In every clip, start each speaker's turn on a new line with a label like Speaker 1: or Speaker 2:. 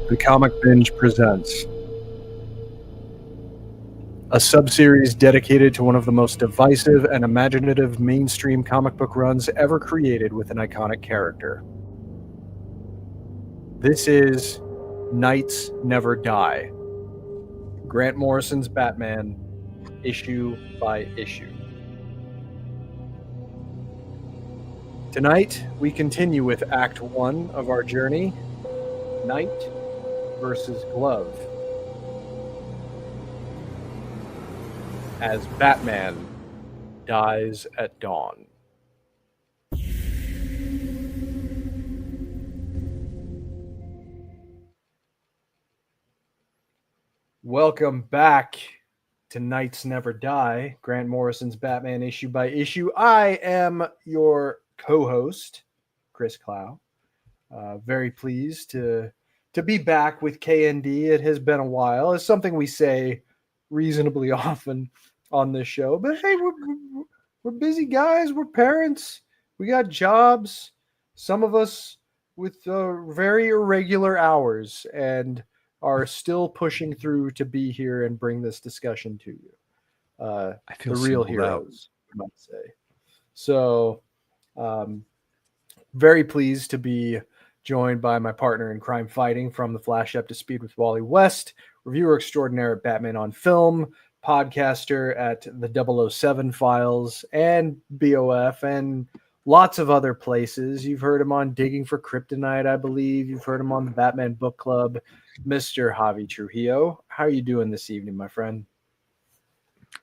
Speaker 1: The Comic Binge presents a subseries dedicated to one of the most divisive and imaginative mainstream comic book runs ever created with an iconic character. This is Knights Never Die, Grant Morrison's Batman, issue by issue. Tonight, we continue with Act 1 of our journey, Knight versus Glove, as Batman dies at dawn. Welcome back to Knights Never Die, Grant Morrison's Batman issue by issue. I am your co-host, Chris Clow. Very pleased to be back with KND. It has been a while. It's something we say reasonably often on this show, but hey, we're busy guys. We're parents. We got jobs. Some of us with very irregular hours and are still pushing through to be here and bring this discussion to you. I feel the real heroes, I might say. So, very pleased to be joined by my partner in crime fighting from the Flash Up to Speed with Wally West, reviewer extraordinaire at Batman on Film, podcaster at the 007 Files and BOF, and lots of other places. You've heard him on Digging for Kryptonite, I believe. You've heard him on the Batman Book Club, Mr. Javi Trujillo. How are you doing this evening, my friend?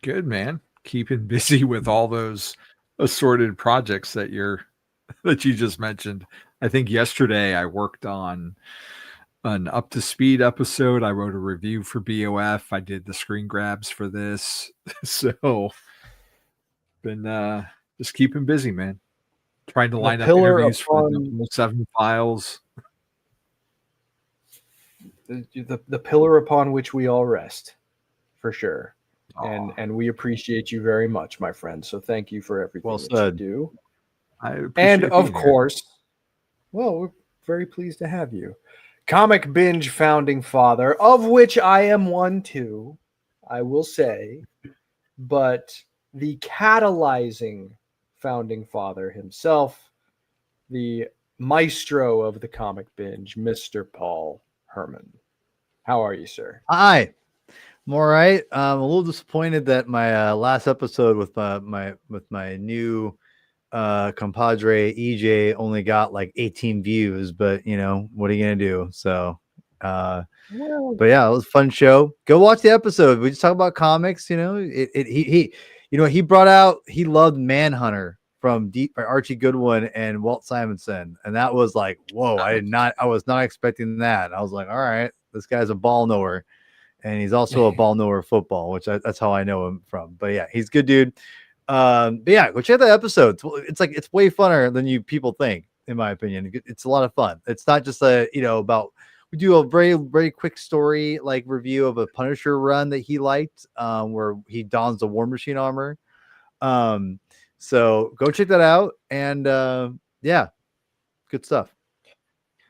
Speaker 2: Good, man. Keeping busy with all those assorted projects that you just mentioned. I think yesterday I worked on an Up to Speed episode. I wrote a review for BOF. I did the screen grabs for this. So been just keeping busy, man. Trying to line up interviews for the 7 Files.
Speaker 1: The pillar upon which we all rest, for sure. And we appreciate you very much, my friend. So thank you for everything that you do. And of course, well, we're very pleased to have you. Comic Binge founding father, of which I am one too, I will say, but the catalyzing founding father himself, the maestro of the Comic Binge, Mr. Paul Hermann. How are you, sir?
Speaker 3: Hi. I'm all right. I'm a little disappointed that my last episode with my new compadre EJ only got like 18 views, but you know, what are you gonna do? So but yeah, it was a fun show. Go watch the episode. We just talk about comics, you know. He brought out, he loved Manhunter from Deep by Archie Goodwin and Walt Simonson, and that was like, whoa, I was not expecting that. I was like, all right, this guy's a ball knower. And he's also a ball knower of football, which that's how I know him from. But yeah, he's a good dude. But yeah, go check that episode. It's way funner than you people think, in my opinion. It's a lot of fun. It's not just about, we do a very, very quick story like review of a Punisher run that he liked, where he dons the War Machine armor. So go check that out. And yeah, good stuff.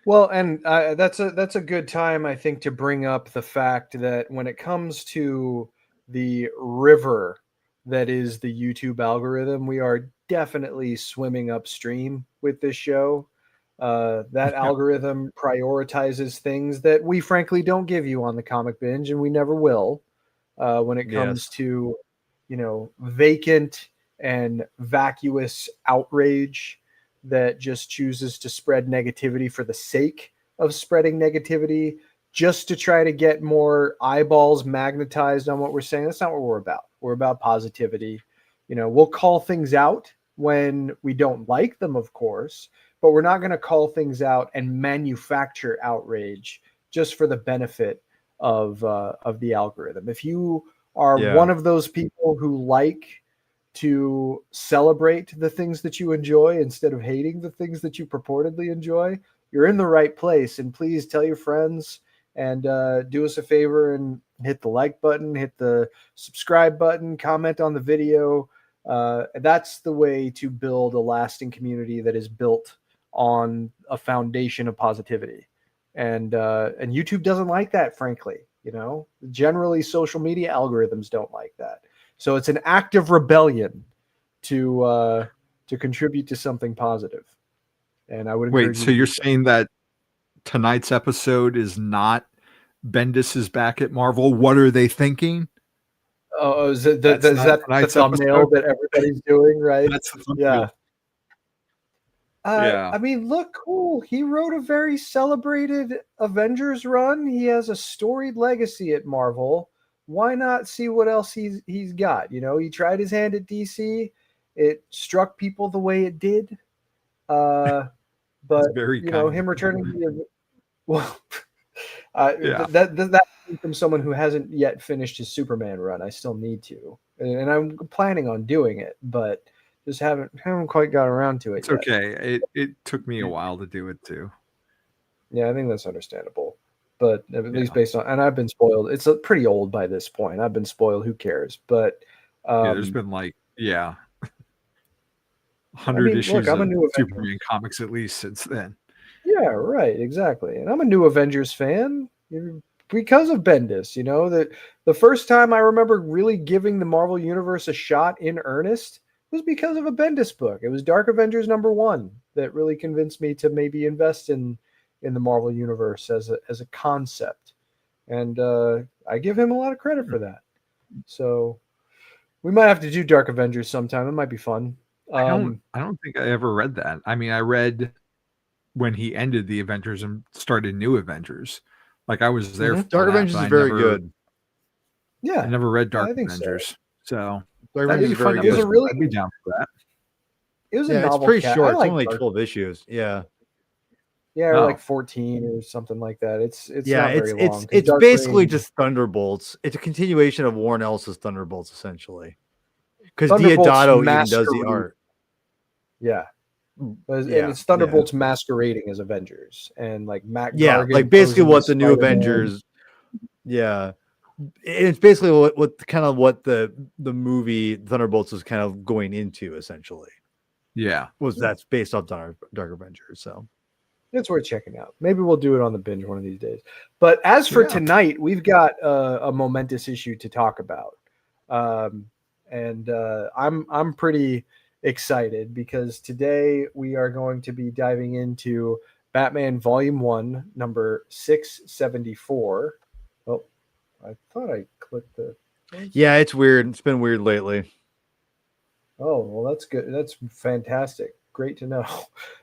Speaker 1: Well, and that's a good time, I think, to bring up the fact that when it comes to the river that is the YouTube algorithm, we are definitely swimming upstream with this show. That algorithm prioritizes things that we frankly don't give you on the Comic Binge, and we never will. When it comes to, vacant and vacuous outrage that just chooses to spread negativity for the sake of spreading negativity, just to try to get more eyeballs magnetized on what we're saying. That's not what we're about. We're about positivity. We'll call things out when we don't like them, of course, but we're not going to call things out and manufacture outrage just for the benefit of the algorithm. If you are one of those people who like to celebrate the things that you enjoy instead of hating the things that you purportedly enjoy, you're in the right place. And please tell your friends and do us a favor and hit the like button, hit the subscribe button, comment on the video. That's the way to build a lasting community that is built on a foundation of positivity. and YouTube doesn't like that, frankly. Generally social media algorithms don't like that. So it's an act of rebellion to contribute to something positive. And I would encourage
Speaker 2: Wait,
Speaker 1: you
Speaker 2: so
Speaker 1: to
Speaker 2: you're
Speaker 1: do so.
Speaker 2: saying that tonight's episode is not Bendis is back at Marvel? What are they thinking?
Speaker 1: Oh, is
Speaker 2: That's
Speaker 1: that
Speaker 2: not
Speaker 1: the
Speaker 2: tonight's
Speaker 1: thumbnail
Speaker 2: episode?
Speaker 1: that everybody's doing, right?
Speaker 2: That's the
Speaker 1: Yeah.
Speaker 2: thumbnail. Yeah.
Speaker 1: I mean, look, cool. He wrote a very celebrated Avengers run. He has a storied legacy at Marvel. Why not see what else he's got? He tried his hand at DC. It struck people the way it did. But
Speaker 2: very kind.
Speaker 1: him returning to the well,
Speaker 2: Yeah.
Speaker 1: that came from someone who hasn't yet finished his Superman run. I still need to, and I'm planning on doing it, but just haven't quite got around to it
Speaker 2: It's
Speaker 1: yet.
Speaker 2: okay. It took me a while to do it too.
Speaker 1: Yeah, I think that's understandable. But at least
Speaker 2: Yeah.
Speaker 1: based on, and I've been spoiled. It's pretty old by this point. I've been spoiled. Who cares? But
Speaker 2: Yeah, there's been 100 issues
Speaker 1: look, I'm a
Speaker 2: of
Speaker 1: new
Speaker 2: Superman comics at least since then.
Speaker 1: Yeah, right, exactly. And I'm a new Avengers fan because of Bendis. That the first time I remember really giving the Marvel Universe a shot in earnest was because of a Bendis book. It was Dark Avengers #1 that really convinced me to maybe invest in the Marvel Universe as a concept. And I give him a lot of credit for that. So we might have to do Dark Avengers sometime. It might be fun.
Speaker 2: I don't think I ever read that. I mean, I read when he ended the Avengers and started New Avengers. Like I was there. For
Speaker 3: Dark
Speaker 2: that,
Speaker 3: Avengers
Speaker 2: but
Speaker 3: is
Speaker 2: I
Speaker 3: very
Speaker 2: never-
Speaker 3: good.
Speaker 1: Yeah,
Speaker 2: I never read Dark
Speaker 1: I think so.
Speaker 2: Avengers, so
Speaker 3: Dark
Speaker 2: that'd
Speaker 3: Avengers
Speaker 2: be
Speaker 3: is very
Speaker 2: fun.
Speaker 3: good.
Speaker 2: I'd be down for that.
Speaker 1: It was a
Speaker 3: Yeah, it's
Speaker 1: novel.
Speaker 3: pretty
Speaker 1: I
Speaker 3: short. It's
Speaker 1: like
Speaker 3: only
Speaker 1: Dark
Speaker 3: 12 issues. Yeah.
Speaker 1: Yeah, or
Speaker 2: Oh.
Speaker 1: like 14 or something like that. It's
Speaker 3: Yeah,
Speaker 1: not very long. 'cause
Speaker 3: it's
Speaker 1: Dark
Speaker 3: basically
Speaker 1: Reign-
Speaker 3: just Thunderbolts. It's a continuation of Warren Ellis's Thunderbolts, essentially. Because
Speaker 1: Thunderbolts
Speaker 3: Diodato even does the
Speaker 1: masquerade-
Speaker 3: art.
Speaker 1: Yeah. And
Speaker 3: Yeah,
Speaker 1: it's Thunderbolts masquerading as Avengers. And like Matt
Speaker 3: Yeah,
Speaker 1: Gargan
Speaker 3: like basically
Speaker 1: posing
Speaker 3: what
Speaker 1: as
Speaker 3: the new
Speaker 1: Spider-Man.
Speaker 3: Avengers. Yeah. It's basically what kind of what the movie Thunderbolts is kind of going into, essentially.
Speaker 2: Yeah.
Speaker 3: That's based off Dark Avengers. So
Speaker 1: It's worth checking out. Maybe we'll do it on the binge one of these days. But as for tonight, we've got a momentous issue to talk about. And I'm pretty excited because today we are going to be diving into Batman Volume 1, number 674. Oh, I thought I clicked the...
Speaker 3: yeah, it's weird. It's been weird lately.
Speaker 1: Oh, well, that's good. That's fantastic. Great to know.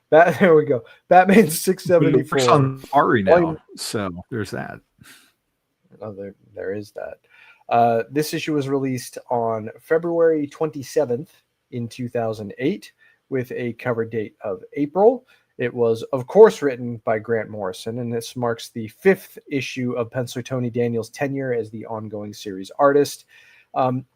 Speaker 1: There we go. Batman 674.
Speaker 2: It's on Ari now,
Speaker 1: Volume...
Speaker 2: so there's that.
Speaker 1: Oh, there is that. This issue was released on February 27th in 2008 with a cover date of April. It was, of course, written by Grant Morrison, and this marks the 5th issue of penciler Tony Daniel's tenure as the ongoing series artist.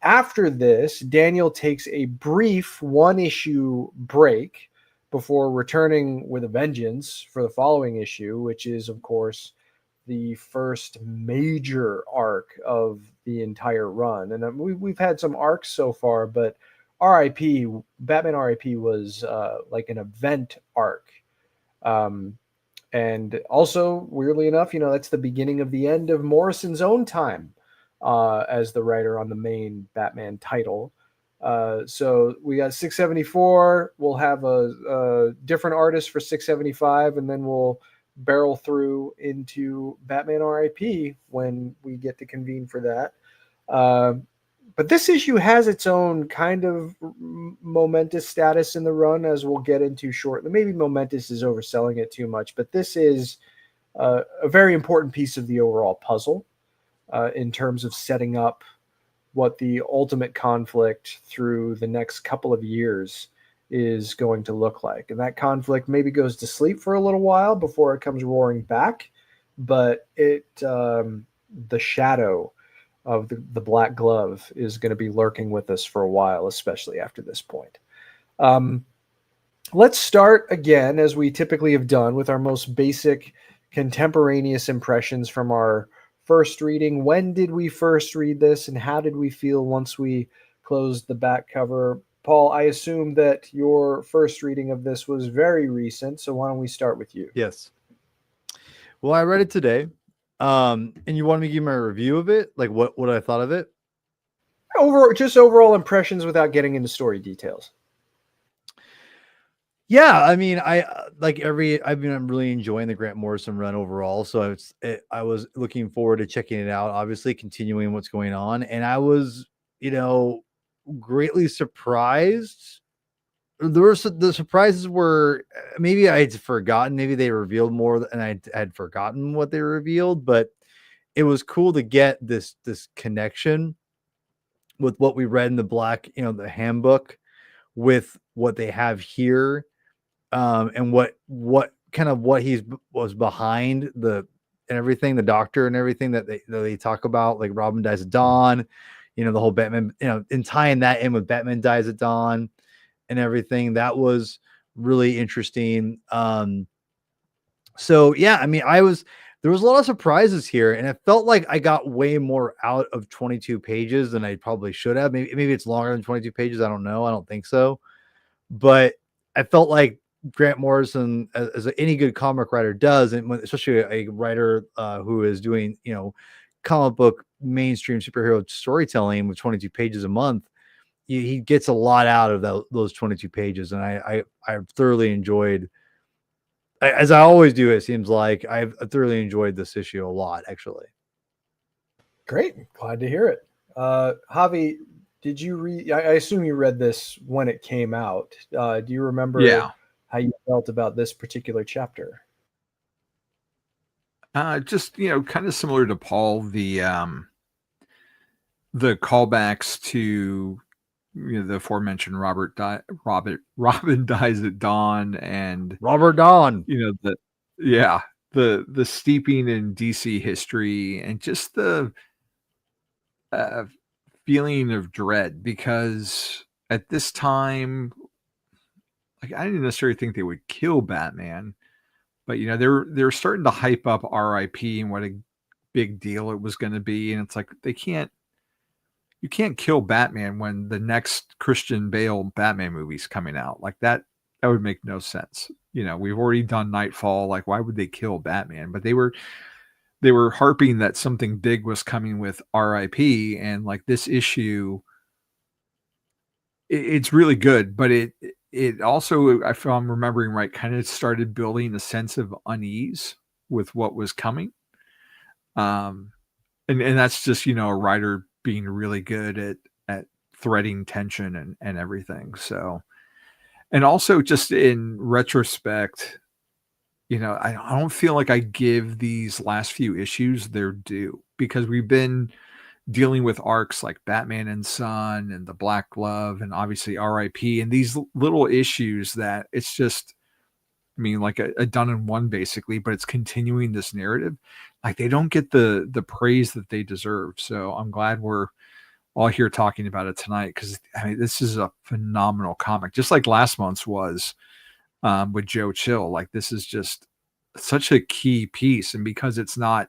Speaker 1: After this, Daniel takes a brief one-issue break before returning with a vengeance for the following issue, which is, of course, the first major arc of the entire run. And we've had some arcs so far, but Batman RIP was like an event arc. And also, weirdly enough, that's the beginning of the end of Morrison's own time as the writer on the main Batman title. So we got 674. We'll have a different artist for 675, and then we'll barrel through into Batman RIP when we get to convene for that. But this issue has its own kind of momentous status in the run, as we'll get into shortly. Maybe momentous is overselling it too much, but this is a very important piece of the overall puzzle in terms of setting up what the ultimate conflict through the next couple of years is going to look like. And that conflict maybe goes to sleep for a little while before it comes roaring back, but the shadow of the black glove is going to be lurking with us for a while, especially after this point. Let's start again, as we typically have done, with our most basic contemporaneous impressions from our first reading. When did we first read this, and how did we feel once we closed the back cover? Paul, I assume that your first reading of this was very recent, so why don't we start with you?
Speaker 3: Yes. Well, I read it today. And you wanted me to give my review of it? Like what I thought of it?
Speaker 1: Overall impressions without getting into story details.
Speaker 3: Yeah, I mean, I'm really enjoying the Grant Morrison run overall. So I was looking forward to checking it out, obviously continuing what's going on. And I was, greatly surprised. The surprises were maybe I had forgotten, maybe they revealed more and I had forgotten what they revealed, but it was cool to get this connection with what we read in the handbook with what they have here, and what kind of what was behind and everything, the doctor and everything that they talk about, like Robin Dies at Dawn, the whole Batman, and tying that in with Batman Dies at Dawn and everything. That was really interesting. So yeah, I mean, there was a lot of surprises here, and it felt like I got way more out of 22 pages than I probably should have. Maybe it's longer than 22 pages. I don't know. I don't think so. But I felt like Grant Morrison, as any good comic writer does, and especially a writer who is doing, comic book mainstream superhero storytelling with 22 pages a month, he gets a lot out of those 22 pages. And I thoroughly enjoyed, as I always do, it seems like I've thoroughly enjoyed this issue a lot, actually.
Speaker 1: Great. Glad to hear it. Javi, did you read? I assume you read this when it came out. Do you remember
Speaker 2: Yeah.
Speaker 1: how you felt about this particular chapter?
Speaker 2: Just kind of similar to Paul, the callbacks to the aforementioned Robin Dies at Dawn, and
Speaker 3: Robert Dawn.
Speaker 2: the steeping in DC history, and just the uh, feeling of dread, because at this time, like, I didn't necessarily think they would kill Batman, but they're starting to hype up RIP and what a big deal it was going to be, and it's like you can't kill Batman when the next Christian Bale Batman movie's coming out. Like that would make no sense. We've already done Nightfall. Like, why would they kill Batman? But they were harping that something big was coming with RIP, and like this issue, it's really good, but it also, if I'm remembering right, kind of started building a sense of unease with what was coming. And that's just, a writer being really good at threading tension and everything. So, and also just in retrospect, I don't feel like I give these last few issues their due, because we've been dealing with arcs like Batman and Son and the Black Glove and obviously RIP, and these little issues that it's just, I mean, like a done in one basically, but it's continuing this narrative. Like, they don't get the praise that they deserve. So I'm glad we're all here talking about it tonight, because I mean, this is a phenomenal comic, just like last month's was with Joe Chill. Like, this is just such a key piece, and because it's not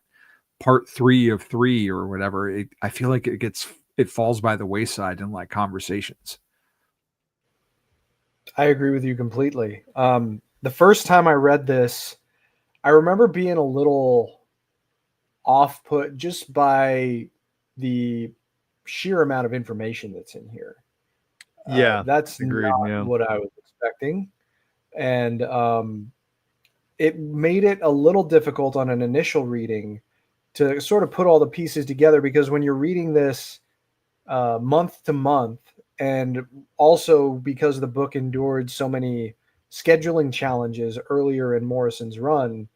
Speaker 2: part 3 of 3 or whatever, I feel like it falls by the wayside in like conversations.
Speaker 1: I agree with you completely. The first time I read this, I remember being a little off put just by the sheer amount of information that's in here.
Speaker 3: Yeah,
Speaker 1: that's
Speaker 3: agreed.
Speaker 1: not
Speaker 3: Yeah.
Speaker 1: what I was expecting. And it made it a little difficult on an initial reading to sort of put all the pieces together, because when you're reading this month to month, and also because the book endured so many scheduling challenges earlier in Morrison's run,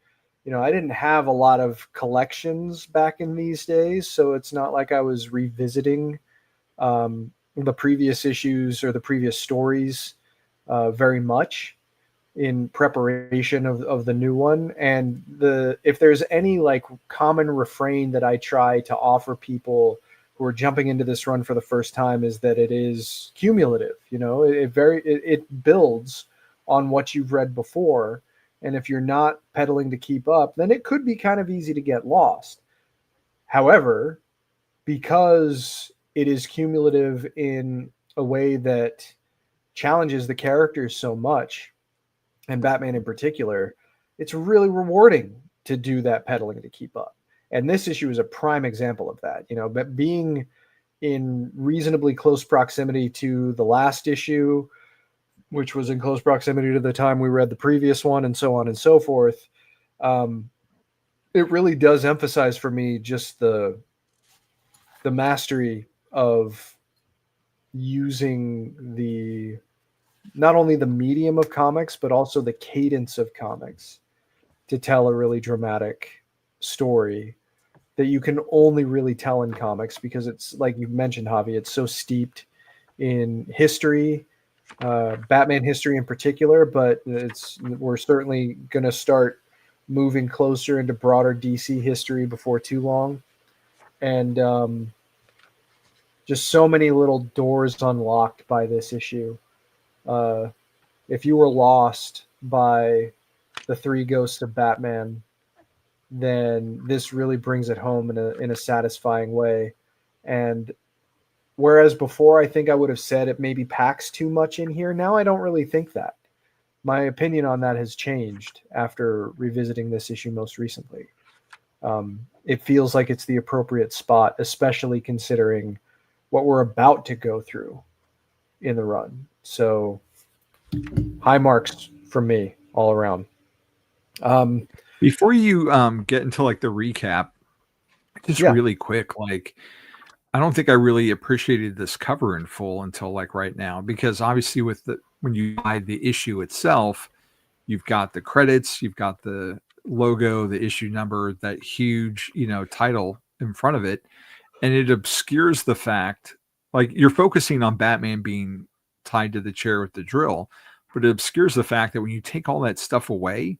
Speaker 1: I didn't have a lot of collections back in these days, so it's not like I was revisiting the previous issues or the previous stories very much in preparation of the new one. And if there's any like common refrain that I try to offer people who are jumping into this run for the first time, is that it is cumulative. It builds on what you've read before, and if you're not pedaling to keep up, then it could be kind of easy to get lost. However, because it is cumulative in a way that challenges the characters so much, and Batman in particular, it's really rewarding to do that peddling to keep up. And this issue is a prime example of that, you know, but being in reasonably close proximity to the last issue, which was in close proximity to the time we read the previous one, and so on and so forth. It really does emphasize for me just the mastery of using the, not only the medium of comics, but also the cadence of comics to tell a really dramatic story that you can only really tell in comics, because it's like you mentioned, Javi, it's so steeped in history, Batman history in particular, but we're certainly going to start moving closer into broader DC history before too long. And just so many little doors unlocked by this issue. If you were lost by the Three Ghosts of Batman, then this really brings it home in a satisfying way. And whereas before I think I would have said it maybe packs too much in here, now I don't really think that. My opinion on that has changed after revisiting this issue most recently. It feels like it's the appropriate spot, especially considering what we're about to go through in the run. So high marks from me all around.
Speaker 2: Before you get into like the recap, just really quick, like I don't think I really appreciated this cover in full until like right now, because obviously when you buy the issue itself, you've got the credits, you've got the logo, the issue number, that huge, you know, title in front of it, and it obscures the fact, like you're focusing on Batman being tied to the chair with the drill, but it obscures the fact that when you take all that stuff away,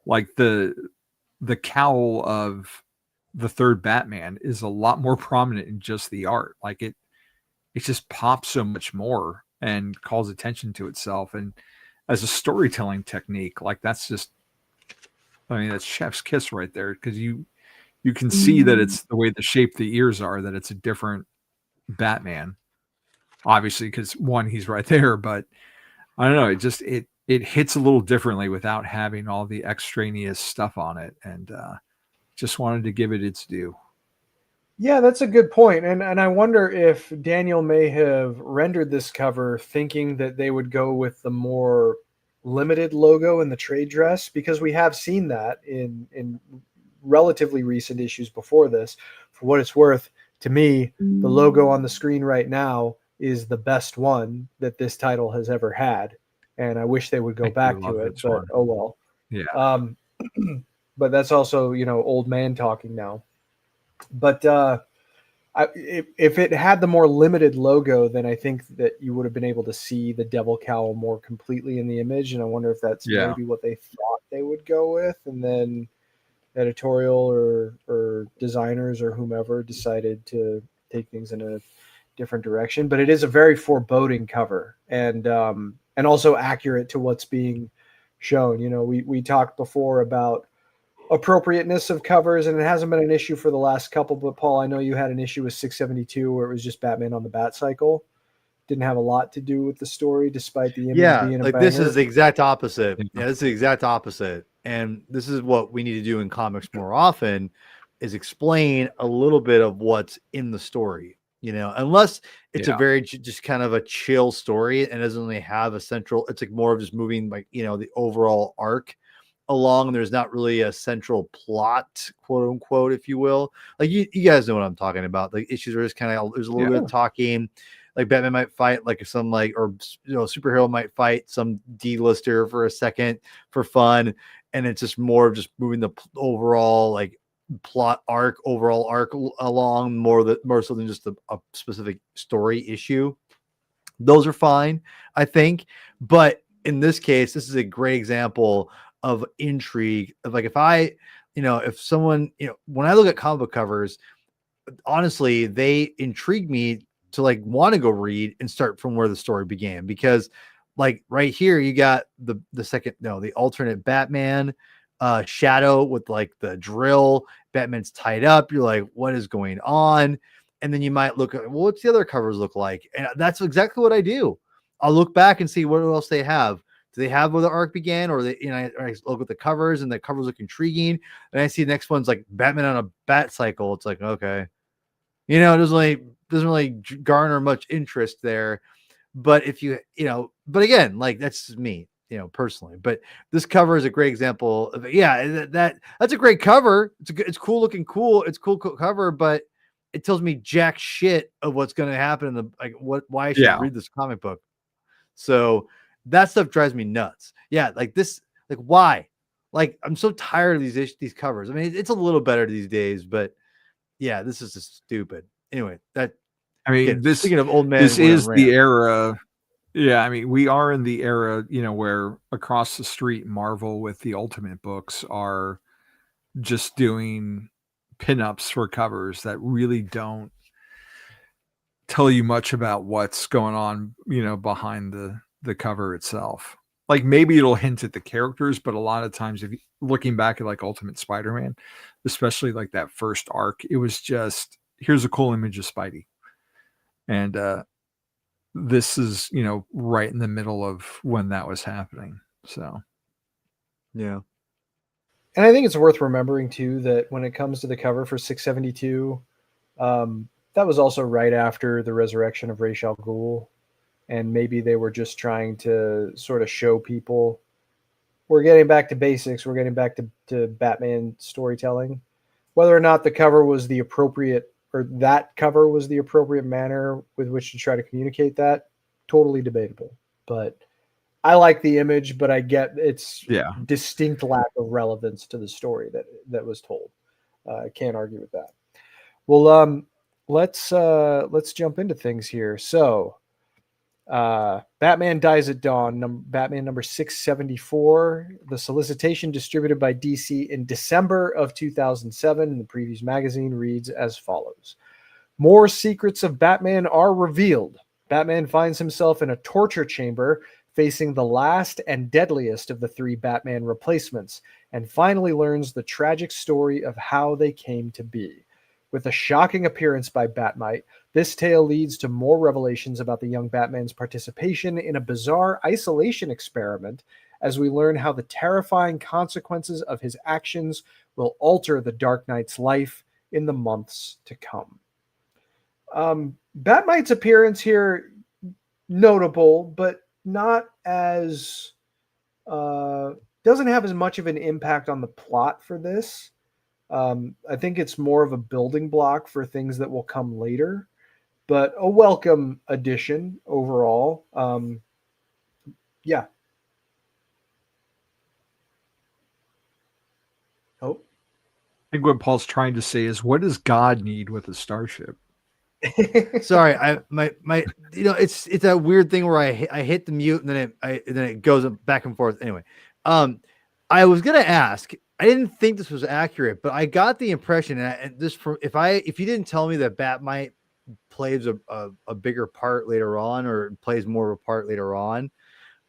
Speaker 2: like the cowl of the third Batman is a lot more prominent in just the art. Like it just pops so much more and calls attention to itself. And as a storytelling technique, like that's just, I mean, that's chef's kiss right there. Because you can see that it's the way the shape the ears are, that it's a different Batman, obviously, because one, he's right there, but I don't know, it hits a little differently without having all the extraneous stuff on it. And just wanted to give it its due.
Speaker 1: Yeah, that's a good point. And I wonder if Daniel may have rendered this cover thinking that they would go with the more limited logo in the trade dress, because we have seen that in relatively recent issues before this. For what it's worth, to me, the logo on the screen right now is the best one that this title has ever had. And I wish they would go back to it, but oh well.
Speaker 2: Yeah.
Speaker 1: But that's also, you know, old man talking now. But if it had the more limited logo, then I think that you would have been able to see the devil cowl more completely in the image. And I wonder if that's maybe what they thought they would go with. And then editorial or designers or whomever decided to take things in a different direction. But it is a very foreboding cover, and also accurate to what's being shown. You know, we talked before about appropriateness of covers, and it hasn't been an issue for the last couple, but Paul, I know you had an issue with 672 where it was just Batman on the Bat Cycle. Didn't have a lot to do with the story, despite the image being a
Speaker 3: like
Speaker 1: banger.
Speaker 3: this is the exact opposite. Yeah, this is the exact opposite. And this is what we need to do in comics more often, is explain a little bit of what's in the story, you know, unless it's a very just kind of a chill story and doesn't really have a central, it's like more of just moving, like, you know, the overall arc along. There's not really a central plot, quote unquote, if you will. Like you guys know what I'm talking about. The issues are just kind of, there's a little bit of talking, like Batman might fight like some, like, or, you know, superhero might fight some D-lister for a second for fun, and it's just more of just moving the overall like plot arc, overall arc along more so than just a specific story issue. Those are fine, I think, but in this case, this is a great example of intrigue. Of like, if I, you know, if someone, you know, when I look at comic book covers, honestly, they intrigue me to like want to go read and start from where the story began, because like right here you got the alternate Batman shadow with like the drill. Batman's tied up. You're like, what is going on? And then you might look at, well, what's the other covers look like? And that's exactly what I do. I'll look back and see what else they have Do they have where the arc began, or they, I look at the covers and the covers look intriguing, and I see the next one's like Batman on a bat cycle. It's like, okay, it doesn't really garner much interest there. But if but again, like that's just me, personally. But this cover is a great example of that's a great cover. It's cool looking, it's cool cover, but it tells me jack shit of what's going to happen in why I should read this comic book. So that stuff drives me nuts. Yeah, like this, like why? Like I'm so tired of these covers. I mean, it's a little better these days, but yeah, this is just stupid. Anyway, speaking of old man,
Speaker 2: this is the era. Yeah, I mean, we are in the era, where across the street, Marvel with the Ultimate books are just doing pinups for covers that really don't tell you much about what's going on, behind the cover itself. Like maybe it'll hint at the characters, but a lot of times, if you looking back at like Ultimate Spider-Man, especially like that first arc, it was just, here's a cool image of Spidey. And this is, right in the middle of when that was happening. So,
Speaker 3: yeah.
Speaker 1: And I think it's worth remembering too that when it comes to the cover for 672, that was also right after the resurrection of Ra's al Ghul, and maybe they were just trying to sort of show people we're getting back to basics, we're getting back to Batman storytelling. Whether or not the cover was the appropriate, or that cover was the appropriate manner with which to try to communicate that, totally debatable. But I like the image, but I get its distinct lack of relevance to the story that was told. I can't argue with that. Well, let's jump into things here. So, Batman Dies at Dawn, Batman number 674. The solicitation distributed by DC in December of 2007 in the Previews magazine reads as follows. More secrets of Batman are revealed. Batman finds himself in a torture chamber facing the last and deadliest of the three Batman replacements, and finally learns the tragic story of how they came to be. With a shocking appearance by Batmite, this tale leads to more revelations about the young Batman's participation in a bizarre isolation experiment, as we learn how the terrifying consequences of his actions will alter the Dark Knight's life in the months to come. Batmite's appearance here, notable, but not as doesn't have as much of an impact on the plot for this. I think it's more of a building block for things that will come later, but a welcome addition overall. Yeah. Oh,
Speaker 2: I think what Paul's trying to say is, what does God need with a starship?
Speaker 3: Sorry, it's that weird thing where I hit the mute and then it goes back and forth. Anyway, I was gonna ask. I didn't think this was accurate, but I got the impression, if you didn't tell me that Batmite plays a bigger part later on, or plays more of a part later on,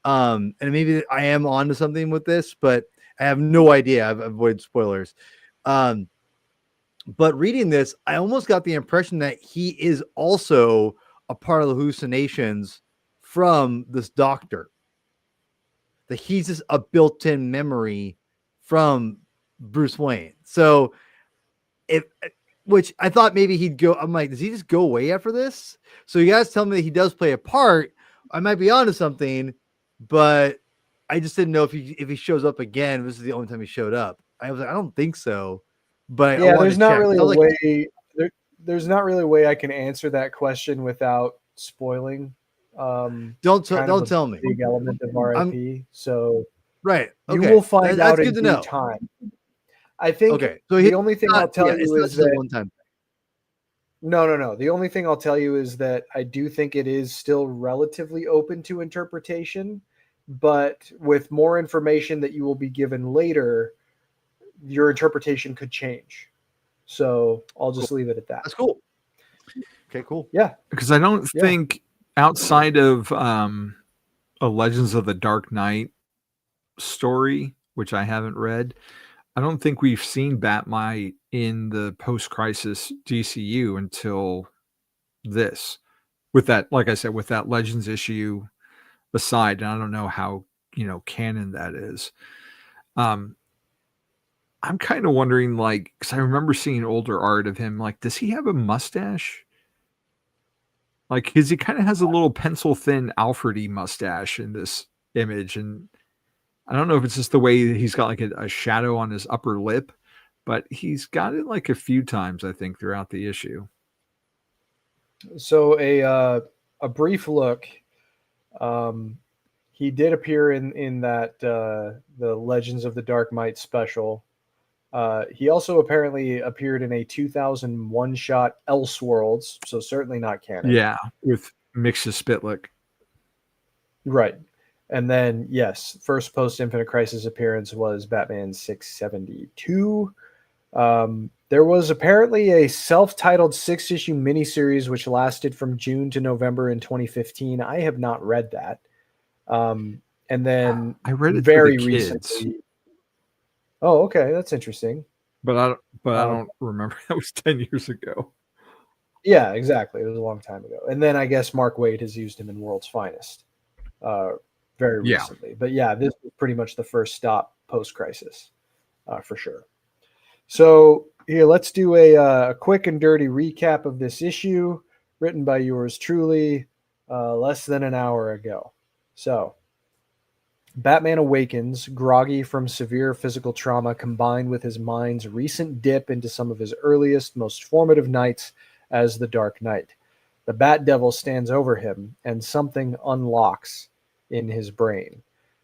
Speaker 3: and maybe I am onto something with this, but I have no idea. I've avoided spoilers. But reading this, I almost got the impression that he is also a part of the hallucinations from this doctor. That he's just a built-in memory from Bruce Wayne. So, which I thought maybe he'd go. I'm like, does he just go away after this? So you guys tell me that he does play a part. I might be onto something, but I just didn't know if he shows up again. This is the only time he showed up. I was like, I don't think so. But
Speaker 1: yeah, there's not really a way. There's not really a way I can answer that question without spoiling.
Speaker 3: Don't tell me.
Speaker 1: Big element of RIP. So
Speaker 3: right, okay.
Speaker 1: You will find out
Speaker 3: in
Speaker 1: due time. I think.
Speaker 3: Okay, so
Speaker 1: the only thing I'll tell you is that
Speaker 3: one time.
Speaker 1: No. The only thing I'll tell you is that I do think it is still relatively open to interpretation, but with more information that you will be given later, your interpretation could change. So I'll just leave it at that.
Speaker 3: That's cool. Okay, cool.
Speaker 1: Yeah.
Speaker 2: Because I don't think outside of a Legends of the Dark Knight story, which I haven't read, I don't think we've seen Batmite in the post-crisis DCU until this. With that, like I said, with that Legends issue aside, and I don't know how canon that is. I'm kind of wondering, like, because I remember seeing older art of him. Like, does he have a mustache? Like, because he kind of has a little pencil thin Alfred-y mustache in this image, and I don't know if it's just the way that he's got like a shadow on his upper lip, but he's got it like a few times, I think, throughout the issue.
Speaker 1: So a brief look. He did appear in that the Legends of the Dark Might special. He also apparently appeared in a 2001 shot Elseworlds, so certainly not canon.
Speaker 2: Yeah, with Mixus Spitlick.
Speaker 1: Right. And then, yes, first post-Infinite Crisis appearance was Batman 672. There was apparently a self-titled 6-issue miniseries which lasted from June to November in 2015. I have not read that. And then
Speaker 2: I read it
Speaker 1: very
Speaker 2: for the kids.
Speaker 1: recently. Oh, okay, that's interesting.
Speaker 2: But I don't remember. That was 10 years ago.
Speaker 1: Yeah, exactly. It was a long time ago. And then I guess Mark Waid has used him in World's Finest very recently. But yeah, this was pretty much the first stop post-crisis for sure. So here, let's do a quick and dirty recap of this issue written by yours truly less than an hour ago. So Batman awakens, groggy from severe physical trauma combined with his mind's recent dip into some of his earliest, most formative nights as the Dark Knight. The Bat Devil stands over him, and something unlocks in his brain.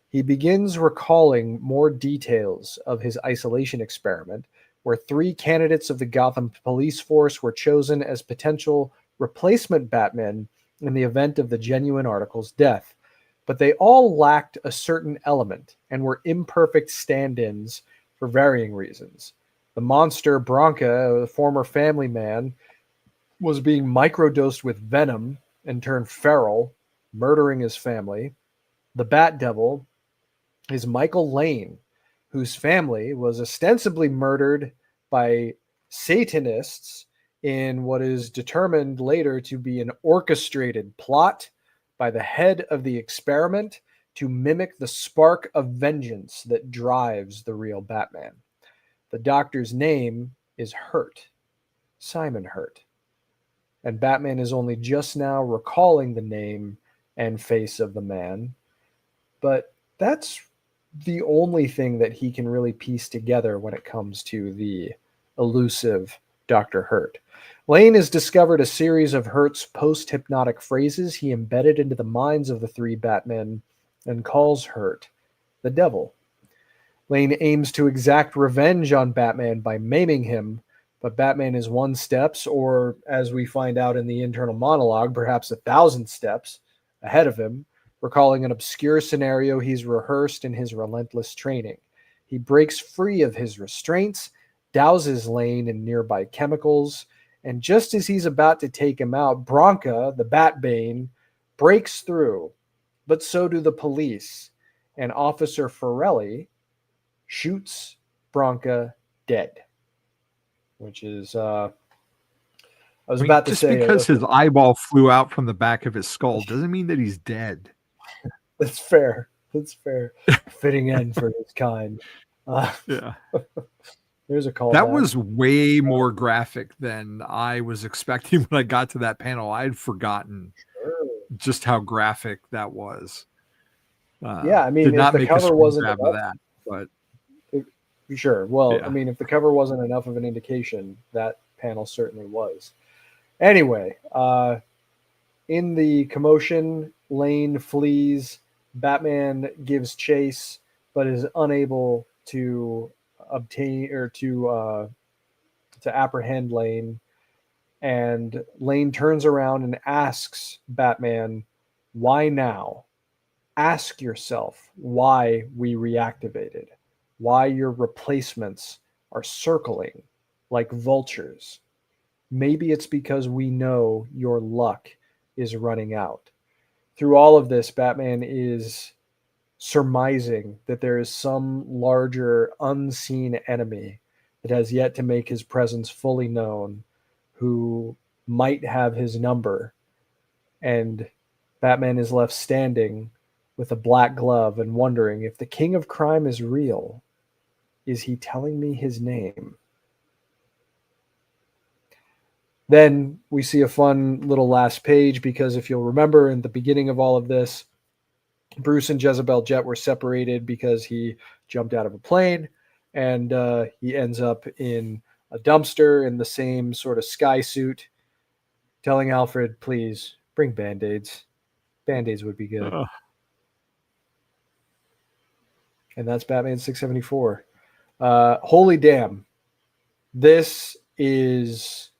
Speaker 1: He begins recalling more details of his isolation experiment, where 3 candidates of the Gotham police force were chosen as potential replacement Batmen in the event of the genuine Article's death. But they all lacked a certain element and were imperfect stand-ins for varying reasons. The monster Bronca, a former family man, was being microdosed with venom and turned feral, murdering his family. The Bat Devil is Michael Lane, whose family was ostensibly murdered by Satanists in what is determined later to be an orchestrated plot by the head of the experiment to mimic the spark of vengeance that drives the real Batman. The doctor's name is Hurt, Simon Hurt. And Batman is only just now recalling the name and face of the man. But that's the only thing that he can really piece together when it comes to the elusive Dr. Hurt. Lane has discovered a series of Hurt's post-hypnotic phrases he embedded into the minds of the 3 Batmen and calls Hurt the Devil. Lane aims to exact revenge on Batman by maiming him, but Batman is 1 steps, or as we find out in the internal monologue, perhaps 1,000 steps ahead of him, recalling an obscure scenario he's rehearsed in his relentless training. He breaks free of his restraints, douses Lane in nearby chemicals, and just as he's about to take him out, Bronca, the Batbane, breaks through, but so do the police, and Officer Forelli shoots Bronca dead. Which is, I was about to say...
Speaker 2: Just because his eyeball flew out from the back of his skull doesn't mean that he's dead.
Speaker 1: That's fair. That's fair. Fitting end for his kind.
Speaker 2: Yeah.
Speaker 1: There's a call.
Speaker 2: That was way more graphic than I was expecting when I got to that panel. I had forgotten just how graphic that was.
Speaker 1: Yeah, I mean,
Speaker 2: did
Speaker 1: if
Speaker 2: not
Speaker 1: the
Speaker 2: make
Speaker 1: cover
Speaker 2: a
Speaker 1: wasn't
Speaker 2: grab of that, but
Speaker 1: sure. Well,
Speaker 2: yeah.
Speaker 1: I mean, if the cover wasn't enough of an indication, that panel certainly was. Anyway, in the commotion, Lane flees. Batman gives chase, but is unable to obtain or to apprehend Lane. And Lane turns around and asks Batman, "Why now? Ask yourself why we reactivated, why your replacements are circling like vultures. Maybe it's because we know your luck is running out." Through all of this, Batman is surmising that there is some larger unseen enemy that has yet to make his presence fully known, who might have his number. And Batman is left standing with a black glove and wondering if the king of crime is real. Is he telling me his name? Then we see a fun little last page because if you'll remember in the beginning of all of this, Bruce and Jezebel Jet were separated because he jumped out of a plane and he ends up in a dumpster in the same sort of sky suit, telling Alfred, please bring Band-Aids. Band-Aids would be good. And that's Batman 674. Holy damn. This is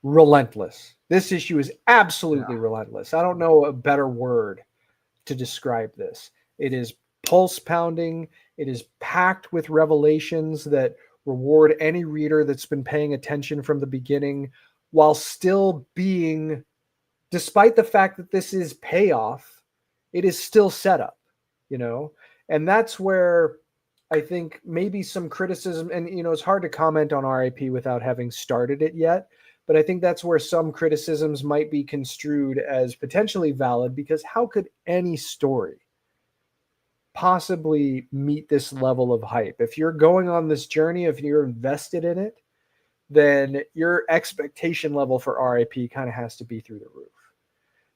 Speaker 1: relentless. This issue is absolutely relentless. I don't know a better word to describe this. It is pulse pounding. It is packed with revelations that reward any reader that's been paying attention from the beginning, while still being, despite the fact that this is payoff, it is still setup, you know? And that's where I think maybe some criticism, and, you know, it's hard to comment on RIP without having started it yet, but I think that's where some criticisms might be construed as potentially valid, because how could any story possibly meet this level of hype? If you're going on this journey, if you're invested in it, then your expectation level for RIP kind of has to be through the roof.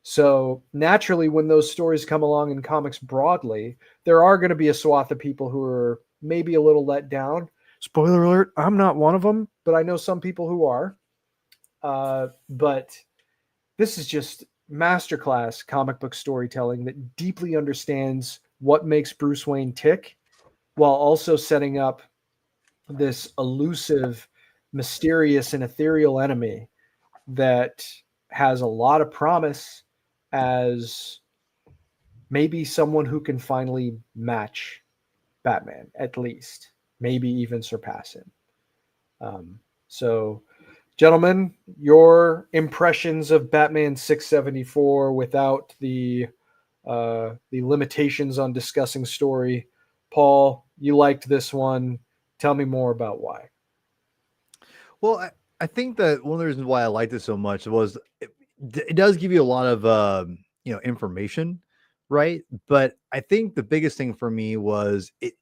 Speaker 1: So naturally, when those stories come along in comics broadly, there are going to be a swath of people who are maybe a little let down. Spoiler alert, I'm not one of them, but I know some people who are. But this is just masterclass comic book storytelling that deeply understands what makes Bruce Wayne tick, while also setting up this elusive, mysterious, and ethereal enemy that has a lot of promise as maybe someone who can finally match Batman, at least, maybe even surpass him. So, gentlemen, your impressions of Batman 674 without the limitations on discussing story. Paul, you liked this one. Tell me more about why.
Speaker 3: Well, I think that one of the reasons why I liked it so much was it does give you a lot of information, right? But I think the biggest thing for me was it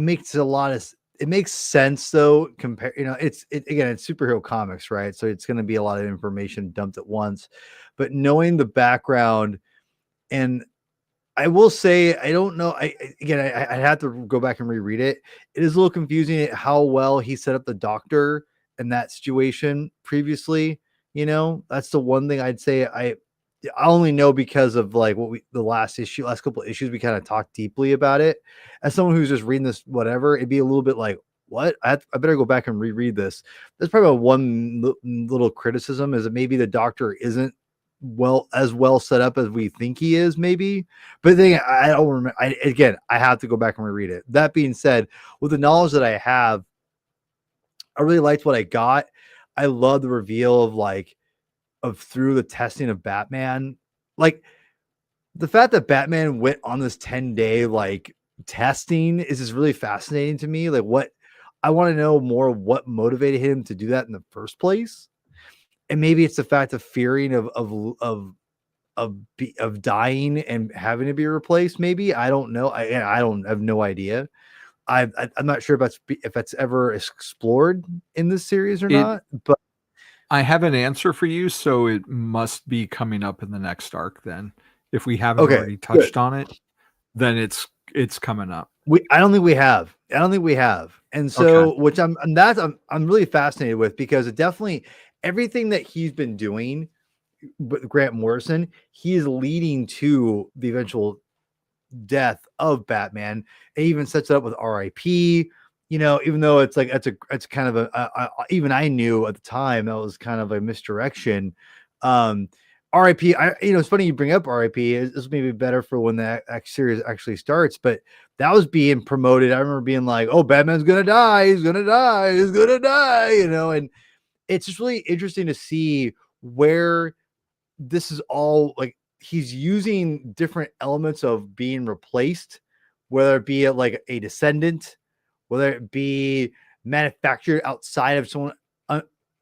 Speaker 3: makes it makes sense though. It's superhero comics, right? So it's going to be a lot of information dumped at once, but knowing the background, and I will say, I don't know. I had to go back and reread it. It is a little confusing how well he set up the doctor in that situation previously. That's the one thing I'd say. I only know because of like the last couple of issues, we kind of talked deeply about it. As someone who's just reading this, whatever, it'd be a little bit like, what? I better go back and reread this. That's probably one little criticism, is that maybe the doctor isn't well set up as we think he is, maybe. But then I don't remember. I have to go back and reread it. That being said, with the knowledge that I have, I really liked what I got. I love the reveal of through the testing of Batman, like the fact that Batman went on this 10-day testing is just really fascinating to me. Like, what I want to know more, what motivated him to do that in the first place. And maybe it's the fact of fearing of dying and having to be replaced. Maybe, I don't know. I have no idea. I'm not sure if that's ever explored in this series or not. But
Speaker 2: I have an answer for you, so it must be coming up in the next arc. Then, if we haven't already touched on it, then it's coming up.
Speaker 3: I don't think we have. And so, which I'm really fascinated with, because it definitely, everything that he's been doing with Grant Morrison, he is leading to the eventual death of Batman. It even sets it up with RIP. Even though it's like it's kind of even I knew at the time that was kind of a misdirection. RIP. It's funny you bring up RIP. This may be better for when that series actually starts, but that was being promoted. I remember being like, "Oh, Batman's gonna die. He's gonna die. He's gonna die." And it's just really interesting to see where this is all like. He's using different elements of being replaced, whether it be like a descendant, whether it be manufactured outside of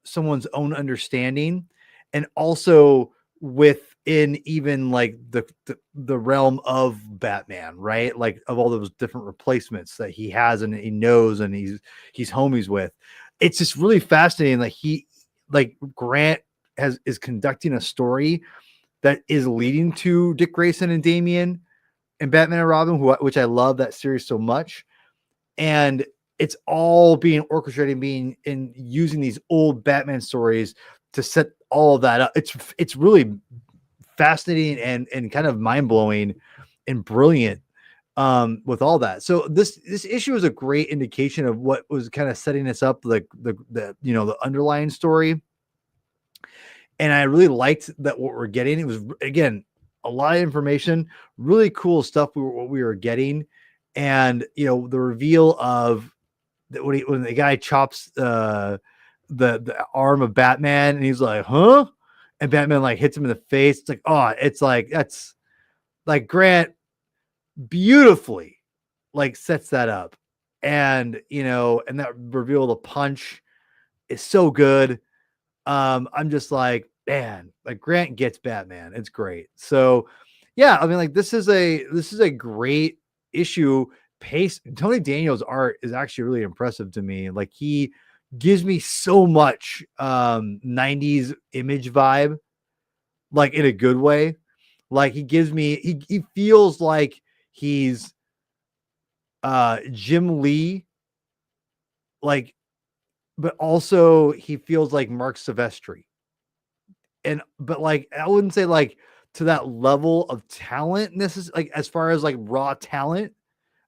Speaker 3: someone's own understanding, and also with in even like the realm of Batman, right? Like of all those different replacements that he has and he knows and he's homies with. It's just really fascinating. Like Grant is conducting a story that is leading to Dick Grayson and Damian and Batman and Robin, which I love that series so much. And it's all being orchestrated, using these old Batman stories to set all of that up. It's really fascinating and kind of mind-blowing and brilliant with all that. So this issue is a great indication of what was kind of setting us up, like the underlying story. And I really liked that what we're getting. It was, again, a lot of information, really cool stuff. What we were getting, and the reveal of that when the guy chops the arm of Batman, and he's like, "Huh?" and Batman like hits him in the face. It's like, oh, it's like that's like Grant beautifully like sets that up, and and that reveal, the punch is so good. I'm just like, man, like Grant gets Batman. It's great. So yeah, I mean, like this is a great issue. Pace. Tony Daniel's art is actually really impressive to me. Like he gives me so much 90s Image vibe, like in a good way. Like he gives me, he feels like he's Jim Lee, like, but also he feels like Mark Silvestri. But like I wouldn't say like to that level of talent. This is like as far as like raw talent,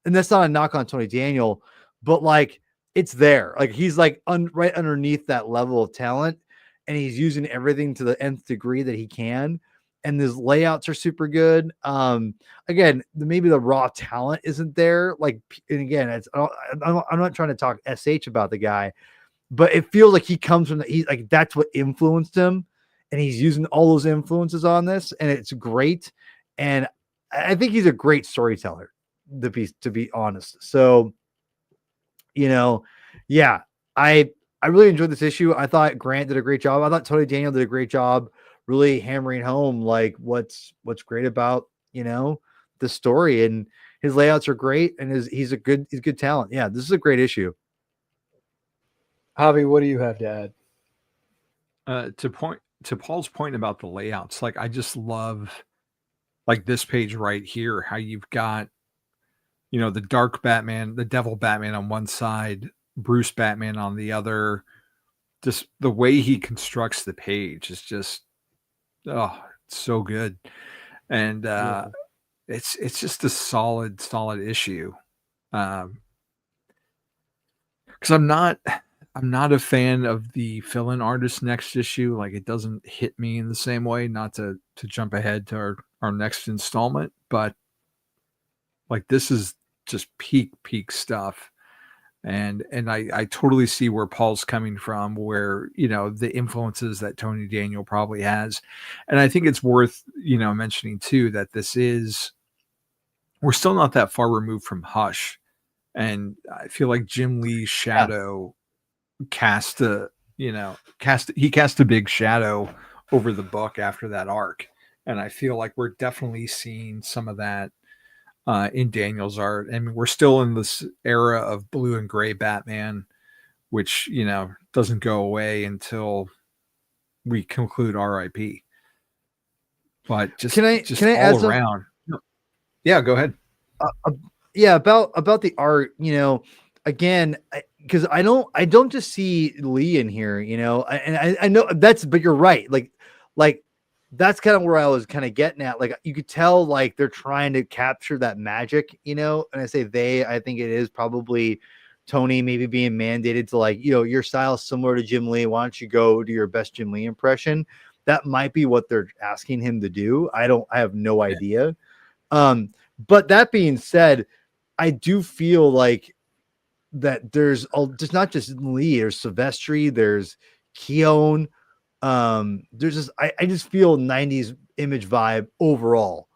Speaker 3: and that's not a knock on Tony Daniel, but like it's there. Like he's like right underneath that level of talent, and he's using everything to the nth degree that he can. And his layouts are super good. Again, maybe the raw talent isn't there. Like, and again, I'm not trying to talk sh about the guy, but it feels like he comes from he's like that's what influenced him, and he's using all those influences on this, and it's great. And I think he's a great storyteller, to be honest. So, yeah, I really enjoyed this issue. I thought Grant did a great job. I thought Tony Daniel did a great job, really hammering home like what's great about the story, and his layouts are great, and he's good talent. Yeah, this is a great issue.
Speaker 1: Javi, what do you have to add?
Speaker 2: To Paul's point about the layouts, like I just love like this page right here, how you've got the dark Batman, the devil Batman on one side, Bruce Batman on the other. Just the way he constructs the page is just it's so good. And it's just a solid issue. Because I'm not a fan of the fill-in artist next issue. Like it doesn't hit me in the same way. Not to jump ahead to our next installment, but like this is just peak stuff. And I totally see where Paul's coming from, where the influences that Tony Daniel probably has. And I think it's worth mentioning too that we're still not that far removed from Hush. And I feel like Jim Lee's shadow cast a big shadow over the book after that arc. And I feel like we're definitely seeing some of that in Daniel's art. I mean, we're still in this era of blue and gray Batman, which, doesn't go away until we conclude RIP. But just,
Speaker 3: can I add
Speaker 2: around. Yeah, go ahead.
Speaker 3: Yeah, about the art, again, because I don't just see Lee in here, and I know but you're right. Like that's kind of where I was kind of getting at. Like you could tell, like they're trying to capture that magic, and I say I think it is probably Tony maybe being mandated to like, your style is similar to Jim Lee. Why don't you go do your best Jim Lee impression? That might be what they're asking him to do. I have no idea. But that being said, I do feel like that there's just not just Lee, there's Silvestri, there's Keown. There's just I just feel 90s Image vibe overall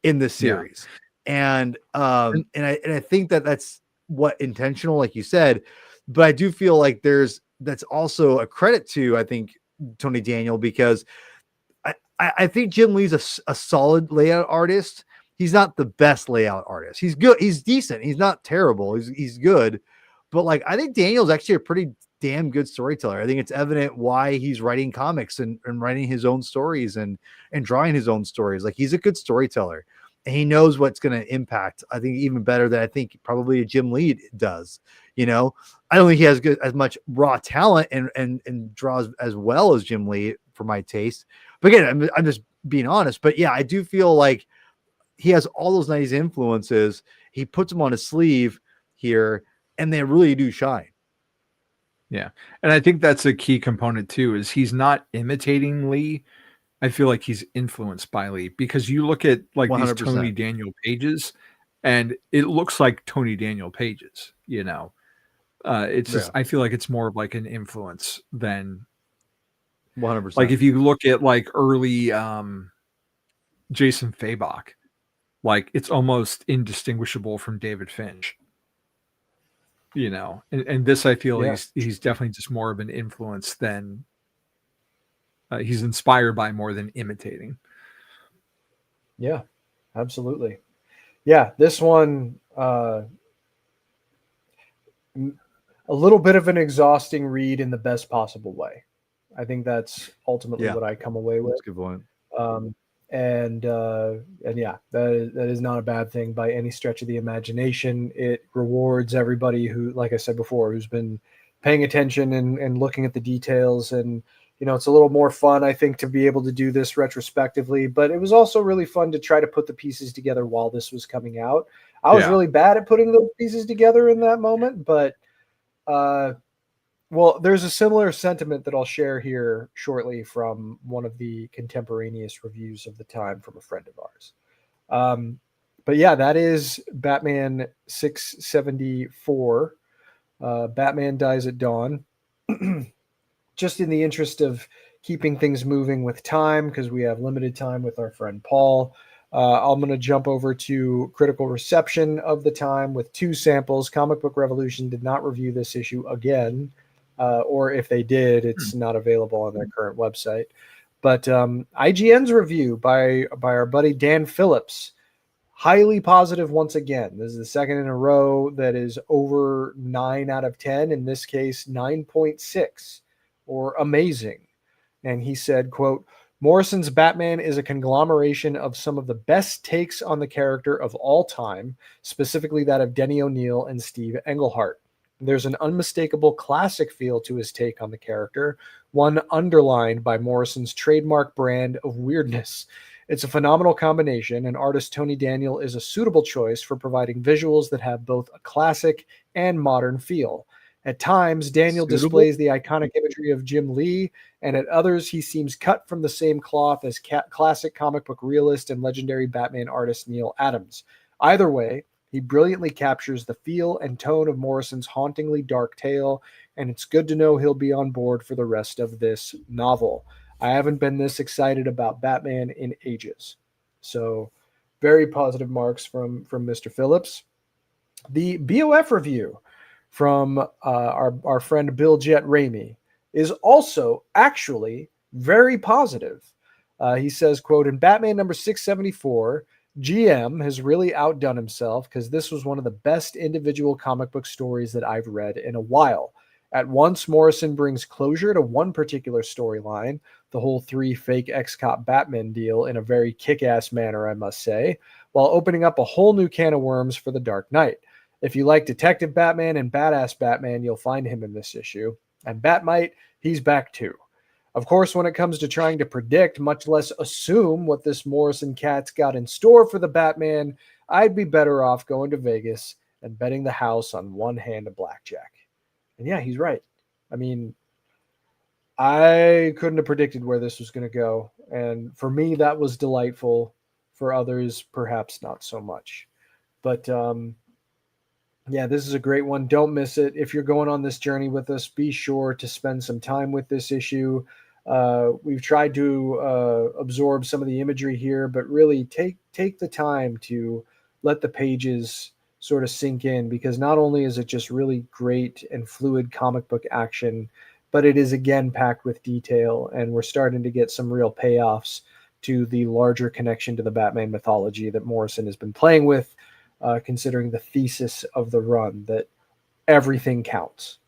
Speaker 3: in this series. Yeah. And I think that's what intentional, like you said, but I do feel like that's also a credit to, I think, Tony Daniel, because I think Jim Lee's a solid layout artist. He's not the best layout artist. He's good. He's decent. He's not terrible. He's good. But like, I think Daniel's actually a pretty damn good storyteller. I think it's evident why he's writing comics and writing his own stories and drawing his own stories. Like, he's a good storyteller and he knows what's going to impact. I think even better than I think probably a Jim Lee does. You know, I don't think he has as much raw talent and draws as well as Jim Lee for my taste. But again, I'm just being honest. But yeah, I do feel like he has all those nice influences. He puts them on his sleeve here, and they really do shine.
Speaker 2: Yeah. And I think that's a key component too, is he's not imitating Lee. I feel like he's influenced by Lee, because you look at like
Speaker 3: 100%.
Speaker 2: these Tony Daniel pages and it looks like Tony Daniel pages, you know. It's just, I feel like it's more of like an influence than
Speaker 3: 100%.
Speaker 2: like if you look at like early Jason Fabok, like it's almost indistinguishable from David Finch, you know. And this, I feel he's definitely just more of an influence than he's inspired by more than imitating.
Speaker 1: Yeah, absolutely. Yeah, this one, a little bit of an exhausting read in the best possible way. I think that's ultimately what I come away with.
Speaker 3: That's a good point.
Speaker 1: And yeah, that is not a bad thing by any stretch of the imagination. It rewards everybody who, like I said before, who's been paying attention and looking at the details. And, you know, it's a little more fun, I think, to be able to do this retrospectively, but it was also really fun to try to put the pieces together while this was coming out. I was really bad at putting those pieces together in that moment, but well, there's a similar sentiment that I'll share here shortly from one of the contemporaneous reviews of the time from a friend of ours. But yeah, that is Batman 674. Batman Dies at Dawn. Just in the interest of keeping things moving with time, because we have limited time with our friend Paul, I'm going to jump over to critical reception of the time with 2 samples. Comic Book Revolution did not review this issue again. Or if they did, it's not available on their current website. But IGN's review by our buddy Dan Phillips, highly positive once again. This is the second in a row that is over 9 out of 10. In this case, 9.6, or amazing. And he said, quote, "Morrison's Batman is a conglomeration of some of the best takes on the character of all time, specifically that of Denny O'Neil and Steve Englehart. There's an unmistakable classic feel to his take on the character, one underlined by Morrison's trademark brand of weirdness. It's a phenomenal combination, and artist Tony Daniel is a suitable choice for providing visuals that have both a classic and modern feel. At times, Daniel displays the iconic imagery of Jim Lee, and at others, he seems cut from the same cloth as classic comic book realist and legendary Batman artist Neil Adams. Either way, he brilliantly captures the feel and tone of Morrison's hauntingly dark tale, and it's good to know he'll be on board for the rest of this novel. I haven't been this excited about Batman in ages." So, very positive marks from Mr. Phillips. The BOF review from our friend Bill Jet Ramey is also actually very positive. He says, quote, "In Batman number 674, GM has really outdone himself because this was one of the best individual comic book stories that I've read in a while. At once, Morrison brings closure to one particular storyline, the whole 3 fake ex-cop Batman deal, in a very kick-ass manner, I must say, while opening up a whole new can of worms for the Dark Knight. If you like Detective Batman and Badass Batman, you'll find him in this issue. And Batmite, he's back too. Of course, when it comes to trying to predict, much less assume, what this Morrison cat's got in store for the Batman, I'd be better off going to Vegas and betting the house on one hand of blackjack." And yeah, he's right. I mean, I couldn't have predicted where this was going to go. And for me, that was delightful. For others, perhaps not so much. But yeah, this is a great one. Don't miss it. If you're going on this journey with us, be sure to spend some time with this issue. We've tried to absorb some of the imagery here, but really take the time to let the pages sort of sink in, because not only is it just really great and fluid comic book action, but it is again packed with detail, and we're starting to get some real payoffs to the larger connection to the Batman mythology that Morrison has been playing with, considering the thesis of the run that everything counts.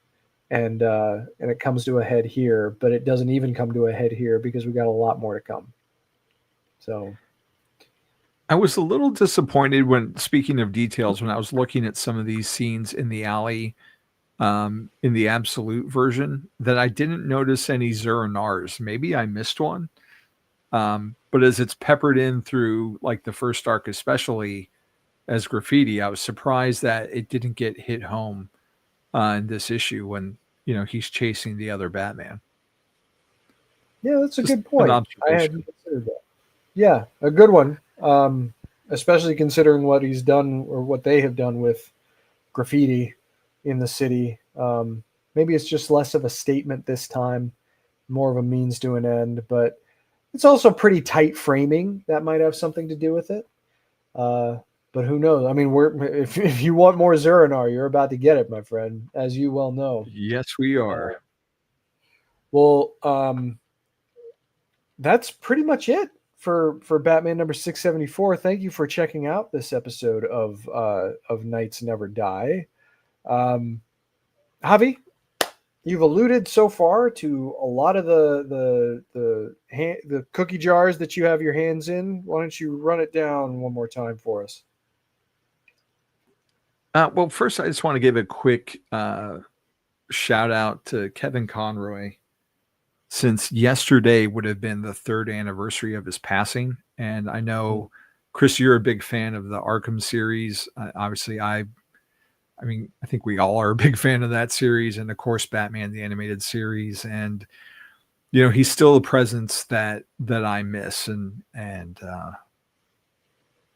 Speaker 1: And it comes to a head here, but it doesn't even come to a head here because we got a lot more to come. So
Speaker 2: I was a little disappointed when, speaking of details, when I was looking at some of these scenes in the alley, in the absolute version, that I didn't notice any Zur-Nars. Maybe I missed one. But as it's peppered in through like the first arc, especially as graffiti, I was surprised that it didn't get hit home in this issue when, he's chasing the other Batman.
Speaker 1: yeah, that's a
Speaker 2: Just
Speaker 1: good point.
Speaker 2: an
Speaker 1: I
Speaker 2: observation.
Speaker 1: hadn't considered that. Yeah, a good one. Especially considering what he's done or what they have done with graffiti in the city. Maybe it's just less of a statement this time, more of a means to an end, but it's also pretty tight framing. That might have something to do with it. But who knows? I mean, if you want more Zur-Nar, you're about to get it, my friend, as you well know.
Speaker 2: Yes, we are.
Speaker 1: Well, that's pretty much it for Batman number 674. Thank you for checking out this episode of Knights Never Die. Javi, you've alluded so far to a lot of the cookie jars that you have your hands in. Why don't you run it down one more time for us?
Speaker 2: Well, first, I just want to give a quick shout out to Kevin Conroy, since yesterday would have been the 3rd anniversary of his passing. And I know, Chris, you're a big fan of the Arkham series. Obviously, I think we all are a big fan of that series, and of course, Batman the Animated Series. And he's still a presence that I miss, and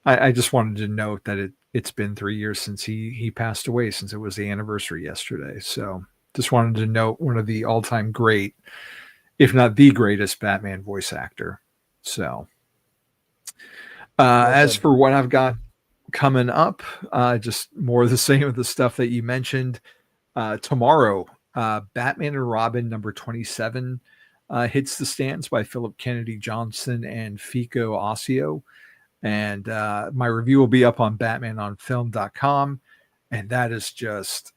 Speaker 2: I just wanted to note that it's been 3 years since he passed away, since it was the anniversary yesterday. So just wanted to note one of the all-time great, if not the greatest, Batman voice actor. So as for what I've got coming up, just more of the same of the stuff that you mentioned. Tomorrow, Batman and Robin number 27 hits the stands by Philip Kennedy Johnson and Fico Ossio. And my review will be up on batmanonfilm.com. And that is just,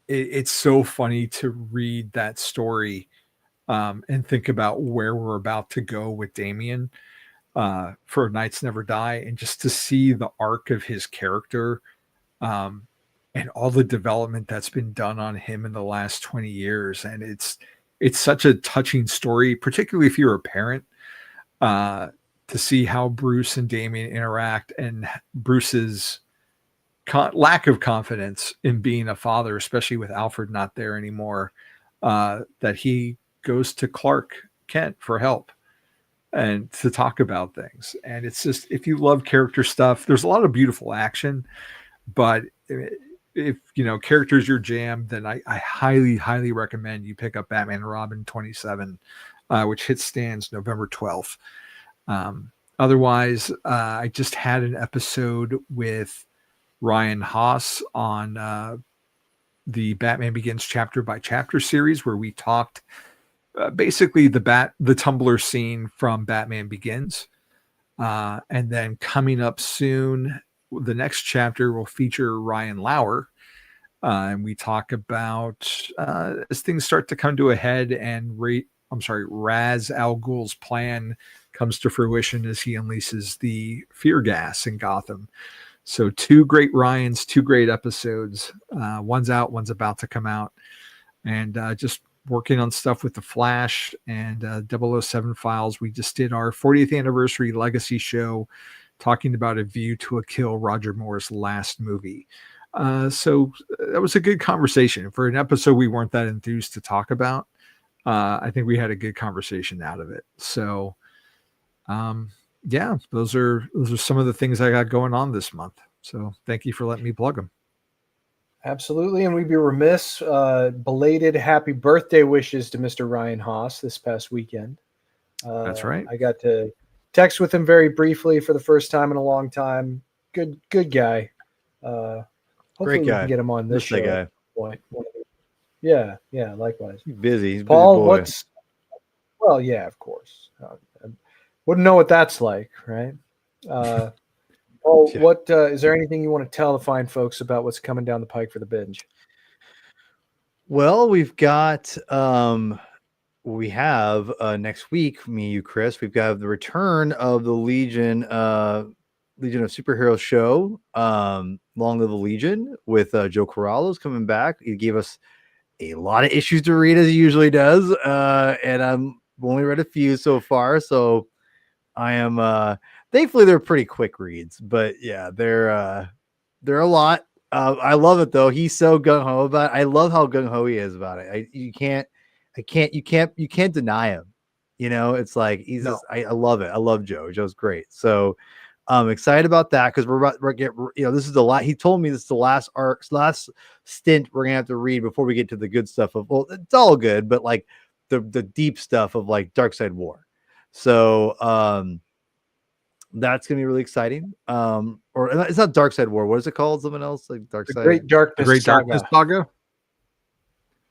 Speaker 2: it's so funny to read that story and think about where we're about to go with Damian for Knights Never Die, and just to see the arc of his character and all the development that's been done on him in the last 20 years. And it's such a touching story, particularly if you're a parent, to see how Bruce and Damian interact, and Bruce's lack of confidence in being a father, especially with Alfred not there anymore, that he goes to Clark Kent for help and to talk about things. And it's just, if you love character stuff, there's a lot of beautiful action, but if characters your jam, then I highly recommend you pick up Batman and Robin 27, which hits stands November 12th. Otherwise, I just had an episode with Ryan Haas on the Batman Begins chapter by chapter series, where we talked basically the Tumblr scene from Batman Begins. And then coming up soon, the next chapter will feature Ryan Lauer. And we talk about as things start to come to a head, and Ra's al Ghul's plan comes to fruition as he unleashes the fear gas in Gotham. So 2 great Ryans, 2 great episodes. One's out, one's about to come out. And just working on stuff with The Flash and 007 Files. We just did our 40th anniversary legacy show talking about A View to a Kill, Roger Moore's last movie. So that was a good conversation. For an episode we weren't that enthused to talk about, I think we had a good conversation out of it. So yeah, those are some of the things I got going on this month. So thank you for letting me plug them.
Speaker 1: Absolutely. And we'd be remiss. Belated happy birthday wishes to Mr. Ryan Haas this past weekend.
Speaker 2: That's right.
Speaker 1: I got to text with him very briefly for the first time in a long time. Good guy. Hopefully
Speaker 3: Great
Speaker 1: we
Speaker 3: guy.
Speaker 1: can get him on this show.
Speaker 3: Guy.
Speaker 1: Yeah, likewise.
Speaker 3: He's busy. He's a
Speaker 1: Paul,
Speaker 3: busy boy.
Speaker 1: well, yeah, of course. Wouldn't know what that's like, right? Well,
Speaker 3: Yeah.
Speaker 1: what is there anything you want to tell the fine folks about what's coming down the pike for the binge?
Speaker 3: Well, we've got we have next week, me, you, Chris, we've got the return of the Legion Legion of Superheroes show. Long Live the Legion with Joe Corralo's coming back. He gave us a lot of issues to read as he usually does. And I'm only read a few so far. So I am thankfully they're pretty quick reads, but yeah, they're a lot. I love it though. He's so gung ho about it. I love how gung ho he is about it. You can't deny him. You know, it's like he's
Speaker 1: No.
Speaker 3: just, I love it. I love Joe. Joe's great. So I'm excited about that because we're get, you know, this is the last, he told me this is the last last stint we're gonna have to read before we get to the good stuff of, well, it's all good, but like the deep stuff of like Dark Side War. So that's gonna be really exciting. Or it's not Dark Side War. What is it called? Something else like Dark
Speaker 1: The
Speaker 3: Side.
Speaker 1: Great Darkness
Speaker 2: Great
Speaker 1: Saga.
Speaker 2: Darkness Saga.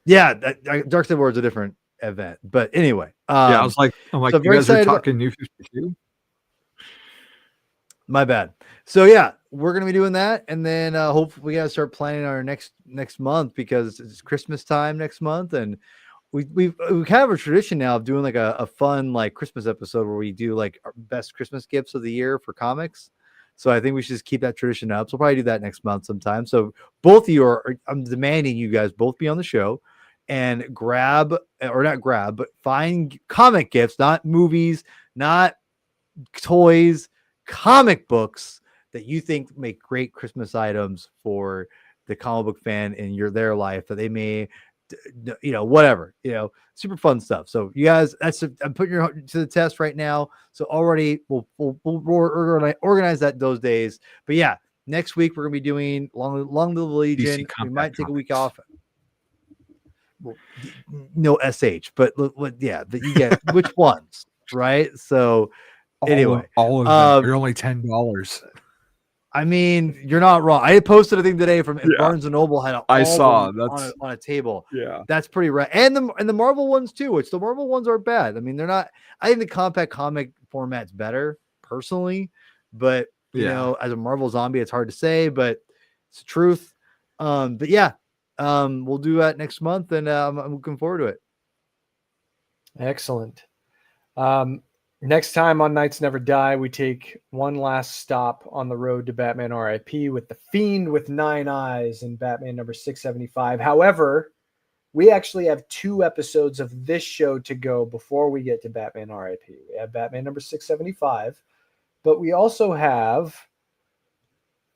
Speaker 3: Yeah, Dark Side War is a different event. But anyway,
Speaker 2: Yeah, I'm like,
Speaker 3: so
Speaker 2: you
Speaker 3: very
Speaker 2: guys are
Speaker 3: excited about-
Speaker 2: talking New 52.
Speaker 3: My bad. So yeah, we're gonna be doing that, and then hopefully we gotta start planning our next month because it's Christmas time next month, and we have a tradition now of doing like a fun like Christmas episode where we do like our best Christmas gifts of the year for comics. So I think we should just keep that tradition up. So we'll probably do that next month sometime. So both of you I'm demanding you guys both be on the show and grab, or not grab, but find comic gifts, not movies, not toys, comic books that you think make great Christmas items for the comic book fan in their life that they may, you know, whatever, you know, super fun stuff. So you guys, I'm putting you to the test right now. So already we'll organize that those days. But yeah, next week we're gonna be doing Long Live the Legion. We might take a week off. Well, no SH, but yeah, you get which ones, right? So anyway,
Speaker 2: all of them. They're only $10.
Speaker 3: I mean, you're not wrong. I posted a thing today from Barnes and Noble had
Speaker 2: I saw
Speaker 3: that's on a table.
Speaker 2: Yeah,
Speaker 3: that's pretty rad. And the Marvel ones too, which the Marvel ones are bad. I mean, they're not. I think the compact comic format's better personally, but you know, as a Marvel zombie, it's hard to say, but it's the truth. But yeah, we'll do that next month, and I'm looking forward to it.
Speaker 1: Excellent. Next time on Nights Never Die, we take one last stop on the road to Batman RIP with the Fiend with 9 eyes in Batman number 675. However, we actually have 2 episodes of this show to go before we get to Batman RIP. We have Batman number 675, but we also have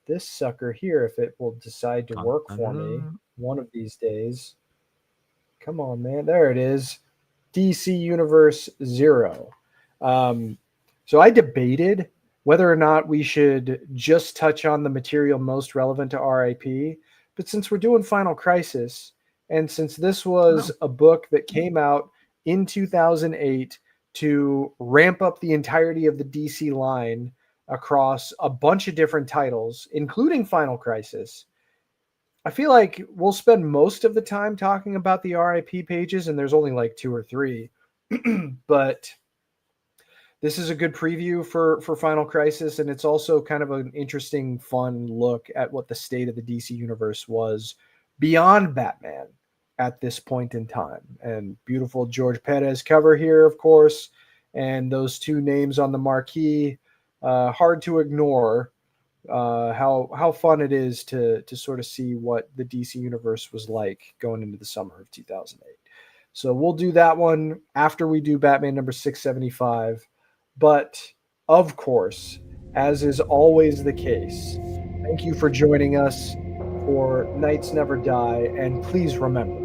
Speaker 1: this sucker here, if it will decide to work for me one of these days. Come on, man. There it is. DC Universe 0. So I debated whether or not we should just touch on the material most relevant to RIP, but since we're doing Final Crisis, and since this was a book that came out in 2008 to ramp up the entirety of the DC line across a bunch of different titles, including Final Crisis, I feel like we'll spend most of the time talking about the RIP pages, and there's only like 2 or 3, but this is a good preview for Final Crisis, and it's also kind of an interesting, fun look at what the state of the DC universe was beyond Batman at this point in time. And beautiful George Perez cover here, of course, and those 2 names on the marquee. Hard to ignore how fun it is to sort of see what the DC universe was like going into the summer of 2008. So we'll do that one after we do Batman number 675. But of course, as is always the case, thank you for joining us for Nights Never Die. And please remember,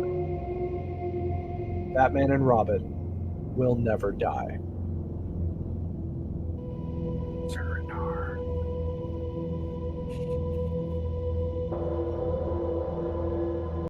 Speaker 1: Batman and Robin will never die.